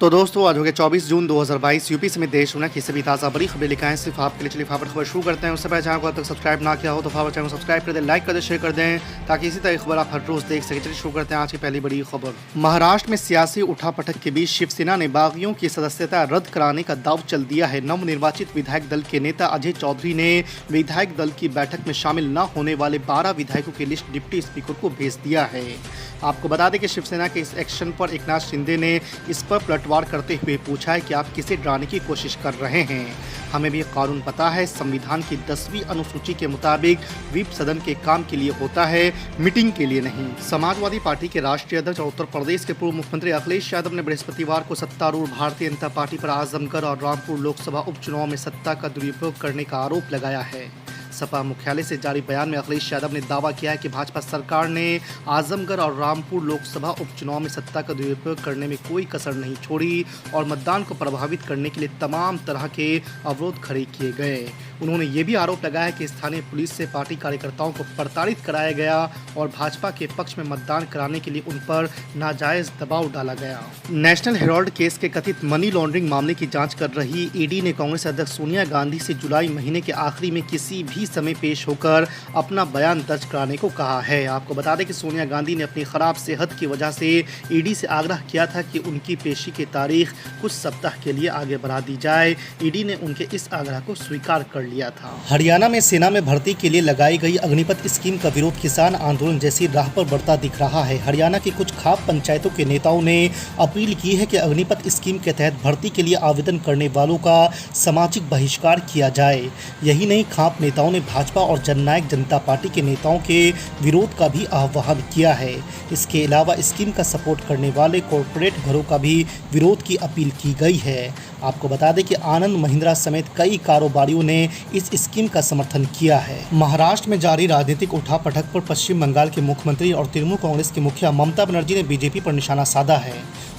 तो दोस्तों आज हो गया 24 जून 2022 यूपी समेत देश दुनिया की सभी ताज़ा बड़ी खबरें लिखाएं सिर्फ आपके लिए। चलिए फटाफट खबर शुरू करते हैं। उससे पहले चैनल को अब तक सब्सक्राइब ना किया हो तो फटाफट चैनल को सब्सक्राइब कर दें, लाइक कर दें, शेयर कर दें ताकि इसी तरह खबर आप हर रोज देख सकें। चलिए शुरू करते हैं आज की पहली बड़ी खबर। महाराष्ट्र में सियासी उठापटक के बीच शिवसेना ने बागियों की सदस्यता रद्द कराने का दाव चल दिया है। नवनिर्वाचित विधायक दल के नेता अजय चौधरी ने विधायक दल की बैठक में शामिल न होने वाले 12 विधायकों की लिस्ट डिप्टी स्पीकर को भेज दिया है। आपको बता दें कि शिवसेना के इस एक्शन पर एकनाथ शिंदे ने इस पर पलटवार करते हुए पूछा है कि आप किसे डराने की कोशिश कर रहे हैं। हमें भी कानून पता है, संविधान की 10वीं अनुसूची के मुताबिक व्हिप सदन के काम के लिए होता है, मीटिंग के लिए नहीं। समाजवादी पार्टी के राष्ट्रीय अध्यक्ष और उत्तर प्रदेश के पूर्व मुख्यमंत्री अखिलेश यादव ने बृहस्पतिवार को सत्तारूढ़ भारतीय जनता पार्टी पर आजमगढ़ और रामपुर लोकसभा उपचुनाव में सत्ता का दुरुपयोग करने का आरोप लगाया है। सपा मुख्यालय से जारी बयान में अखिलेश यादव ने दावा किया है कि भाजपा सरकार ने आजमगढ़ और रामपुर लोकसभा उपचुनाव में सत्ता का दुरुपयोग करने में कोई कसर नहीं छोड़ी और मतदान को प्रभावित करने के लिए तमाम तरह के अवरोध खड़े किए गए। उन्होंने ये भी आरोप लगाया कि स्थानीय पुलिस से पार्टी कार्यकर्ताओं को प्रताड़ित कराया गया और भाजपा के पक्ष में मतदान कराने के लिए उन पर नाजायज दबाव डाला गया। नेशनल हेराल्ड केस के कथित मनी लॉन्ड्रिंग मामले की जांच कर रही ईडी ने कांग्रेस अध्यक्ष सोनिया गांधी से जुलाई महीने के आखिरी में किसी भी समय पेश होकर अपना बयान दर्ज कराने को कहा है। आपको बता दें कि सोनिया गांधी ने अपनी खराब सेहत की वजह से ईडी से आग्रह किया था कि उनकी पेशी की तारीख कुछ सप्ताह के लिए आगे बढ़ा दी जाए। ईडी ने उनके इस आग्रह को स्वीकार कर लिया था। हरियाणा में सेना में भर्ती के लिए लगाई गई अग्निपथ स्कीम का विरोध किसान आंदोलन जैसी राह पर बढ़ता दिख रहा है। हरियाणा की कुछ खाप पंचायतों के नेताओं ने अपील की है कि अग्निपथ स्कीम के तहत भर्ती के लिए आवेदन करने वालों का सामाजिक बहिष्कार किया जाए। यही नहीं, खाप नेताओं ने भाजपा और जननायक जनता पार्टी के नेताओं के विरोध का भी आह्वान किया है। इसके अलावा स्कीम का सपोर्ट करने वाले कॉरपोरेट घरों का भी विरोध की अपील की गई है। आपको बता दें कि आनंद महिंद्रा समेत कई कारोबारियों ने इस स्कीम का समर्थन किया है। महाराष्ट्र में जारी राजनीतिक उठापटक पर पश्चिम बंगाल के मुख्यमंत्री और तृणमूल कांग्रेस की मुखिया ममता बनर्जी ने बीजेपी पर निशाना साधा है।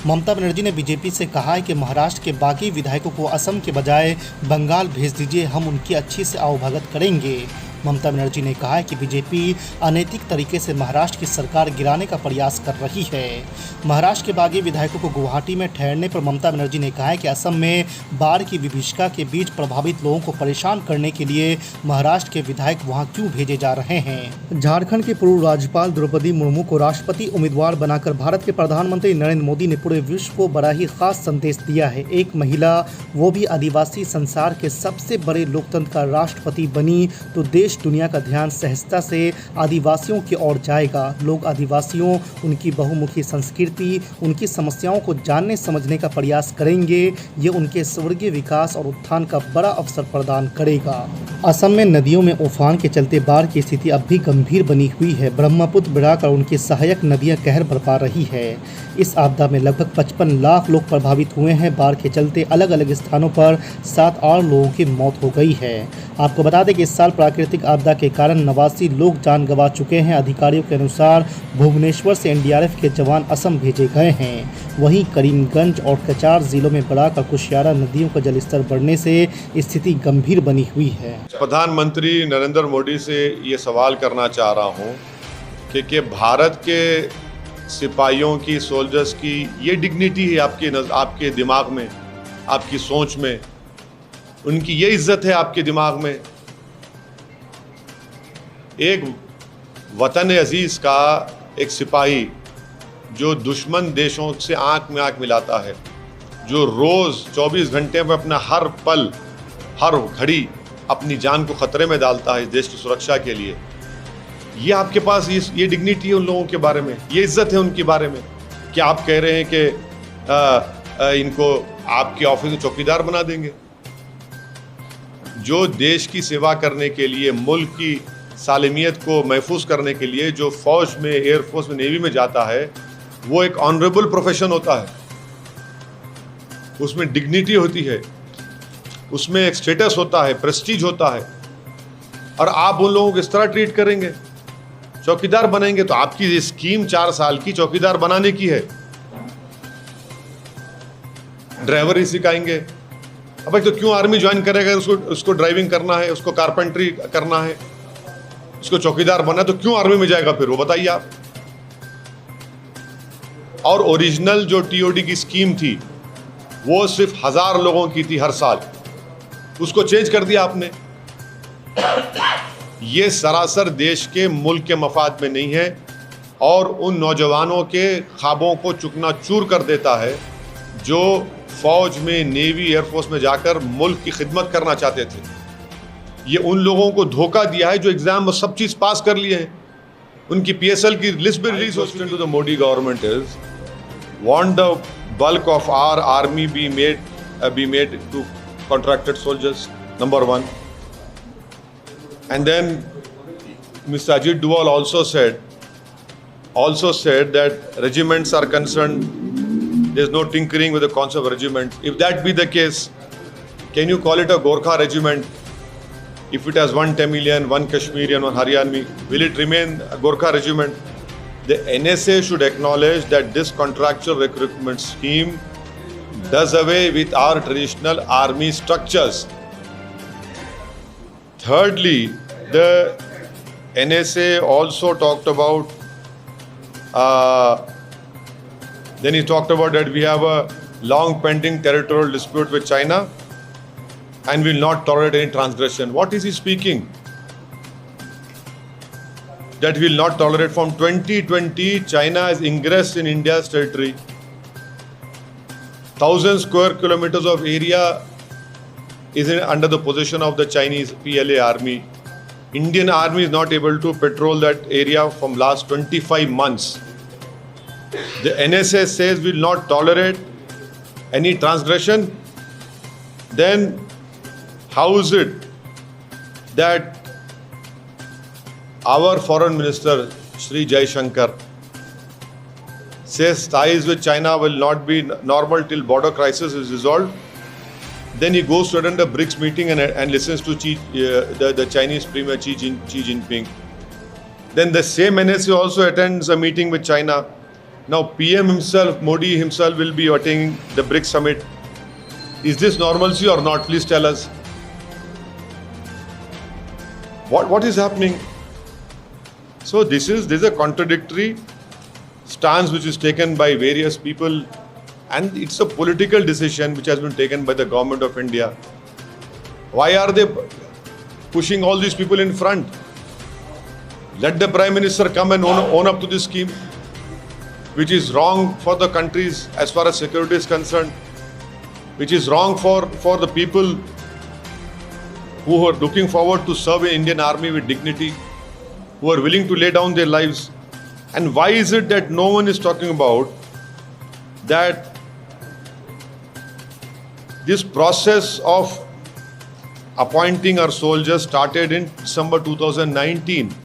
ममता बनर्जी ने बीजेपी से कहा है कि महाराष्ट्र के बाकी विधायकों को असम के बजाय बंगाल भेज दीजिए, हम उनकी अच्छी से आवभगत करेंगे। ममता बनर्जी ने कहा है कि बीजेपी अनैतिक तरीके से महाराष्ट्र की सरकार गिराने का प्रयास कर रही है। महाराष्ट्र के बागी विधायकों को गुवाहाटी में ठहरने पर ममता बनर्जी ने कहा है कि असम में बाढ़ की विभीषिका के बीच प्रभावित लोगों को परेशान करने के लिए महाराष्ट्र के विधायक वहां क्यों भेजे जा रहे हैं। झारखंड के पूर्व राज्यपाल द्रौपदी मुर्मू को राष्ट्रपति उम्मीदवार बनाकर भारत के प्रधानमंत्री नरेंद्र मोदी ने पूरे विश्व को बड़ा ही खास संदेश दिया है। एक महिला, वो भी आदिवासी, संसार के सबसे बड़े लोकतंत्र का राष्ट्रपति बनी तो देश दुनिया का ध्यान सहजता से आदिवासियों की ओर जाएगा। लोग आदिवासियों, उनकी बहुमुखी संस्कृति, उनकी समस्याओं को जानने समझने का प्रयास करेंगे। ये उनके स्वर्गीय विकास और उत्थान का बड़ा अवसर प्रदान करेगा। असम में नदियों में उफान के चलते बाढ़ की स्थिति अब भी गंभीर बनी हुई है। ब्रह्मपुत्र, बराक और उनकी सहायक नदियां कहर बरपा रही है। इस आपदा में लगभग 55 लाख लोग प्रभावित हुए हैं। बाढ़ के चलते अलग अलग स्थानों पर 7 और लोगों की मौत हो गई है। आपको बता दें कि इस साल प्राकृतिक आपदा के कारण 89 लोग जान गंवा चुके हैं। अधिकारियों के अनुसार भुवनेश्वर से एनडीआरएफ के जवान असम भेजे गए हैं। वहीं करीमगंज और कचार जिलों में बराक और कुशियारा नदियों का जलस्तर बढ़ने से स्थिति गंभीर बनी हुई है। प्रधानमंत्री नरेंद्र मोदी से ये सवाल करना चाह रहा हूँ कि भारत के सिपाहियों की, सोल्जर्स की ये डिग्निटी है आपके दिमाग में, आपकी सोच में, उनकी ये इज्जत है आपके दिमाग में। एक वतन अजीज का एक सिपाही जो दुश्मन देशों से आंख में आंख मिलाता है, जो रोज 24 घंटे में अपना हर पल, हर घड़ी अपनी जान को खतरे में डालता है देश की सुरक्षा के लिए, ये आपके पास ये डिग्निटी है उन लोगों के बारे में, ये इज्जत है उनके बारे में। क्या आप कह रहे हैं कि इनको आपके ऑफिस में चौकीदार बना देंगे? जो देश की सेवा करने के लिए, मुल्क की सालिमियत को महफूज करने के लिए जो फौज में, एयरफोर्स में, नेवी में जाता है, वो एक ऑनरेबल प्रोफेशन होता है। उसमें डिग्निटी होती है, उसमें एक स्टेटस होता है, प्रेस्टीज होता है। और आप उन लोगों को इस तरह ट्रीट करेंगे, चौकीदार बनेंगे। तो आपकी ये स्कीम 4 साल की चौकीदार बनाने की है। ड्राइवर ही सिखाएंगे। अब तो क्यों आर्मी ज्वाइन करेगा? उसको ड्राइविंग करना है, उसको कारपेंटरी करना है, उसको चौकीदार बनना है, तो क्यों आर्मी में जाएगा फिर? वो बताइए आप। और ओरिजिनल जो टीओडी की स्कीम थी वो सिर्फ 1000 लोगों की थी हर साल, उसको चेंज कर दिया आपने। ये सरासर देश के मुल्क के मफाद में नहीं है और उन नौजवानों के ख्वाबों को चूर कर देता है जो फौज में, नेवी, एयरफोर्स में जाकर मुल्क की खिदमत करना चाहते थे। ये उन लोगों को धोखा दिया है जो एग्जाम में सब चीज़ पास कर लिए हैं, उनकी PSL की लिस्ट भी रिलीज हो चुकी है। To the Modi government is want the bulk of our army be made to contracted soldiers, number one. And then Mr. Ajit Duval also said that regiments are concerned, there's no tinkering with the concept of regiment. If that be the case, can you call it a Gorkha regiment? If it has one Tamilian, one Kashmirian, one Haryani, will it remain a Gorkha regiment? The NSA should acknowledge that this contractual recruitment scheme does away with our traditional army structures. Thirdly, the NSA also talked about, then he talked about that we have a long pending territorial dispute with China and will not tolerate any transgression. What is he speaking? That will not tolerate. From 2020, China has ingressed in India's territory. 1,000 square kilometers of area is under the possession of the Chinese PLA army. Indian army is not able to patrol that area from last 25 months. The NSA says will not tolerate any transgression. Then how is it that our foreign minister, Shri Jaishankar, says ties with China will not be normal till border crisis is resolved? Then he goes to attend a BRICS meeting and listens to the Chinese Premier Xi Jinping. Then the same NSA also attends a meeting with China. Now PM himself, Modi himself, will be attending the BRICS summit. Is this normalcy or not? Please tell us. What is happening? So there's a contradictory stance which is taken by various people, and it's a political decision which has been taken by the government of India. Why are they pushing all these people in front? Let the Prime Minister come and own up to this scheme, which is wrong for the countries as far as security is concerned, which is wrong for the people who are looking forward to serve in Indian Army with dignity, who are willing to lay down their lives. And why is it that no one is talking about that this process of appointing our soldiers started in December 2019?